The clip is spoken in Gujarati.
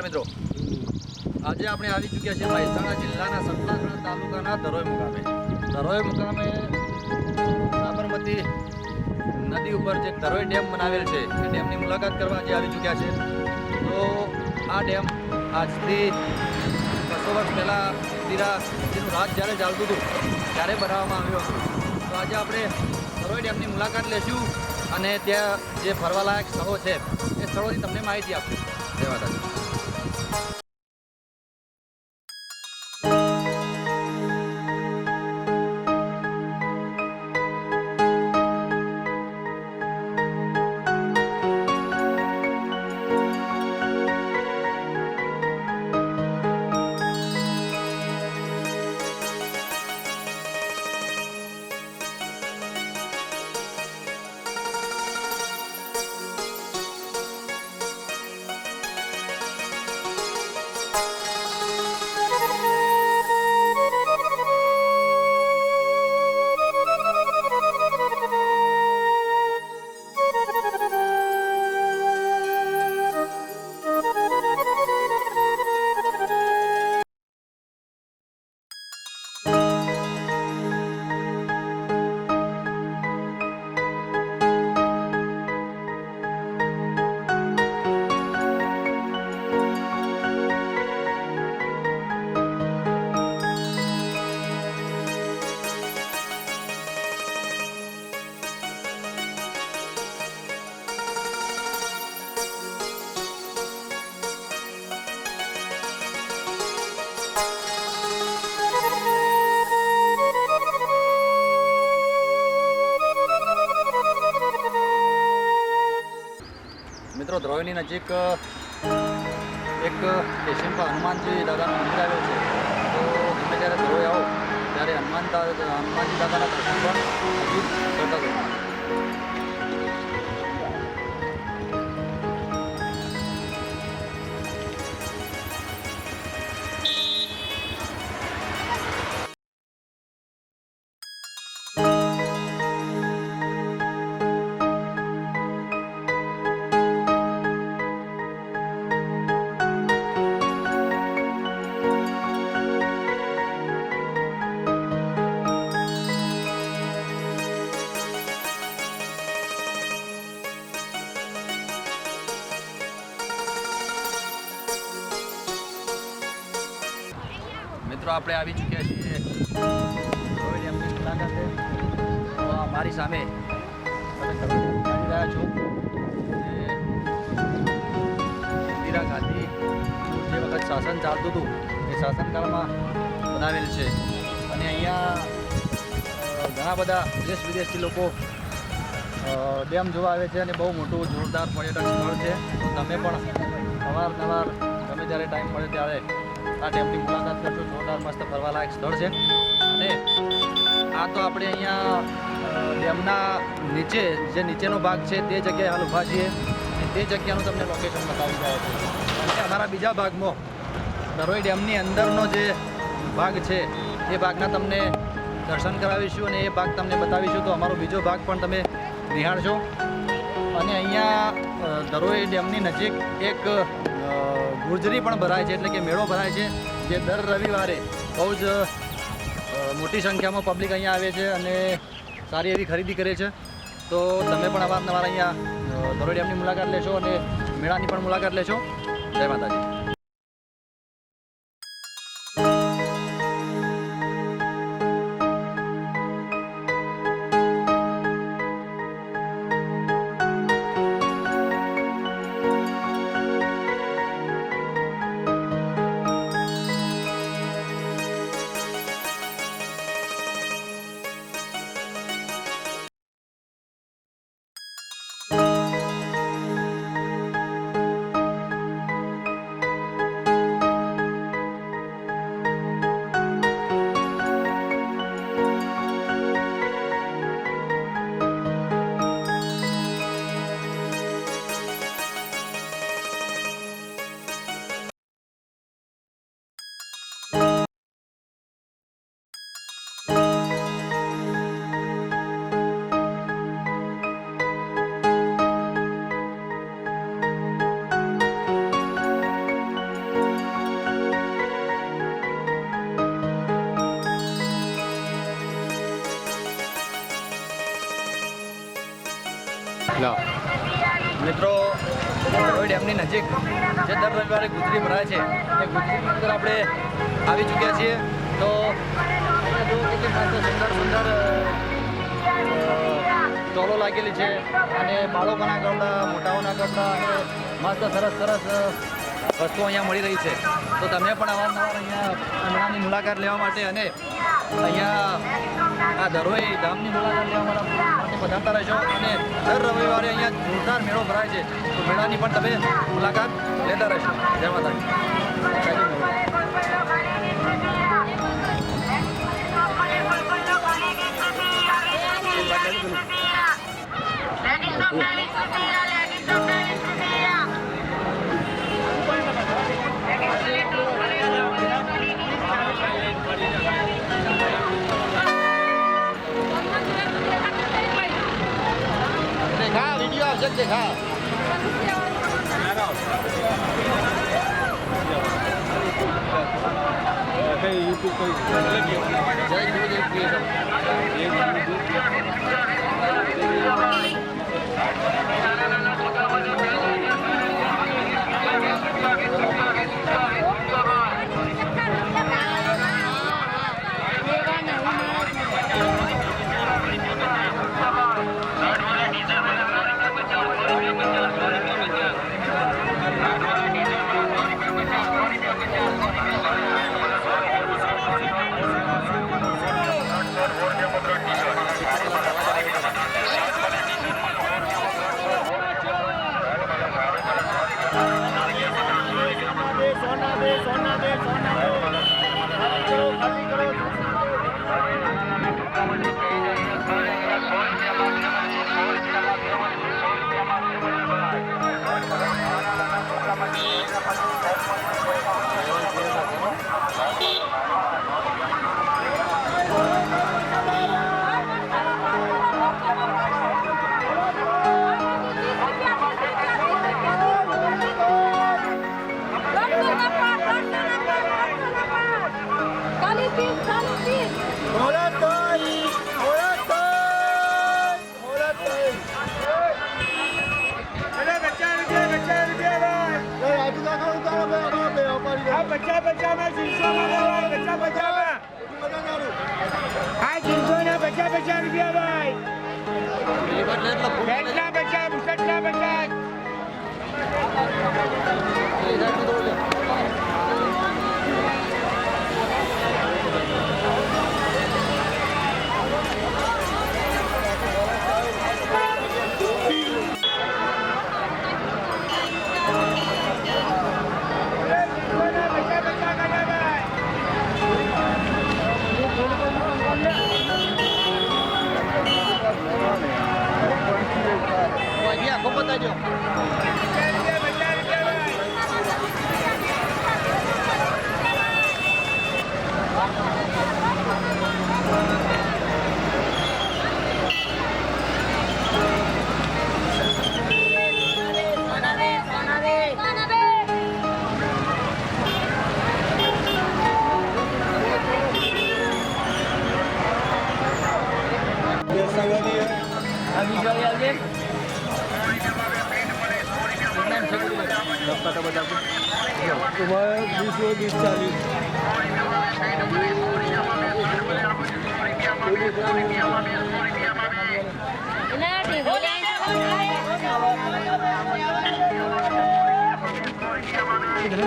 મિત્રો, આજે આપણે આવી ચૂક્યા છીએ મહેસાણા જિલ્લાના સતલાસણા તાલુકાના ધરોઈ મુકામે. ધરોઈ મુકામે સાબરમતી નદી ઉપર જે ધરોઈ ડેમ બનાવેલ છે એ ડેમની મુલાકાત કરવા આજે આવી ચૂક્યા છે. તો આ ડેમ આજથી 200 વર્ષ પહેલાં ઇન્દિરાજીનું રાજ જ્યારે ચાલતું હતું ત્યારે બનાવવામાં આવ્યો હતો. તો આજે આપણે ધરોઈ ડેમની મુલાકાત લઈશું અને ત્યાં જે ફરવાલાયક સ્થળો છે એ સ્થળોની તમને માહિતી આપીશું. જય માતાજી. મિત્રો, ધરોઈની નજીક એક સ્ટેશન પર હનુમાનજી દાદાનું મંદિર આવેલું છે. તો તમે જ્યારે ધરોઈ આવો ત્યારે હનુમાનજી દાદાના દર્શન પણ અચૂક કરતા જજો. મિત્રો, આપણે આવી ચૂક્યા છીએ ધરોઈ ડેમની મુલાકાતે. તો મારી સામે તમે જાણી રહ્યા છો જે ઇન્દિરા ગાંધી જે વખત શાસન ચાલતું હતું એ શાસનકાળમાં બનાવેલ છે. અને અહીંયા ઘણા બધા દેશ વિદેશથી લોકો ડેમ જોવા આવે છે અને બહુ મોટું જોરદાર પર્યટન સ્થળ છે. તો તમે પણ અવારનવાર ગમે જ્યારે ટાઈમ મળે ત્યારે આ ડેમની મુલાકાત કરશો. જોરદાર મસ્ત ફરવાલાયક સ્થળ છે. અને આ તો આપણે અહીંયા ડેમના નીચે જે નીચેનો ભાગ છે તે જગ્યાએ હાલ ઊભા છીએ અને તે જગ્યાનું તમને લોકેશન બતાવી રહ્યા છે. અને અમારા બીજા ભાગમાં ધરોઈ ડેમની અંદરનો જે ભાગ છે એ ભાગના તમને દર્શન કરાવીશું અને એ ભાગ તમને બતાવીશું. તો અમારો બીજો ભાગ પણ તમે નિહાળશો. અને અહીંયા ધરોઈ ડેમની નજીક એક ગુર્જરી પણ ભરાય છે, એટલે કે મેળો ભરાય છે, જે દર રવિવારે બહુ જ મોટી સંખ્યામાં પબ્લિક અહીંયા આવે છે અને સારી એવી ખરીદી કરે છે. તો તમે પણ અવારનવાર અહીંયા ધરોઈ ડેમની મુલાકાત લેશો અને મેળાની પણ મુલાકાત લેશો. જય માતાજી. મિત્રો ધરોઈ ડેમની નજીક જે દર રવિવારે ગુજરી ભરાય છે એ ગુજરીની અંદર આપણે આવી ચૂક્યા છીએ. તો જો કેટલી સુંદર સુંદર સ્ટોલો લાગેલી છે અને બાળકોના કપડાં, મોટાઓના કપડાં અને મસ્ત સરસ સરસ વસ્તુઓ અહીંયા મળી રહી છે. તો તમે પણ અવારનવાર અહીંયા મેળાની મુલાકાત લેવા માટે અને અહીંયા આ ધરોઈ ધામની મુલાકાત લેવા માટે પધારતા રહેશો. અને દર રવિવારે અહીંયા જોરદાર મેળો ભરાય છે. તો મેળાની પણ તમે મુલાકાત લેતા રહેશો. જય देखा वीडियो आवश्यक देखा बच्चा बच्चा में जिनसो भाई बच्चा बच्चा में हाँ जिनसो ना बच्चा बच्चा रुपया भाई बैठना बच्चा मुसटना बच्चा आपको पता जो तुम्हारे 20-40 इधर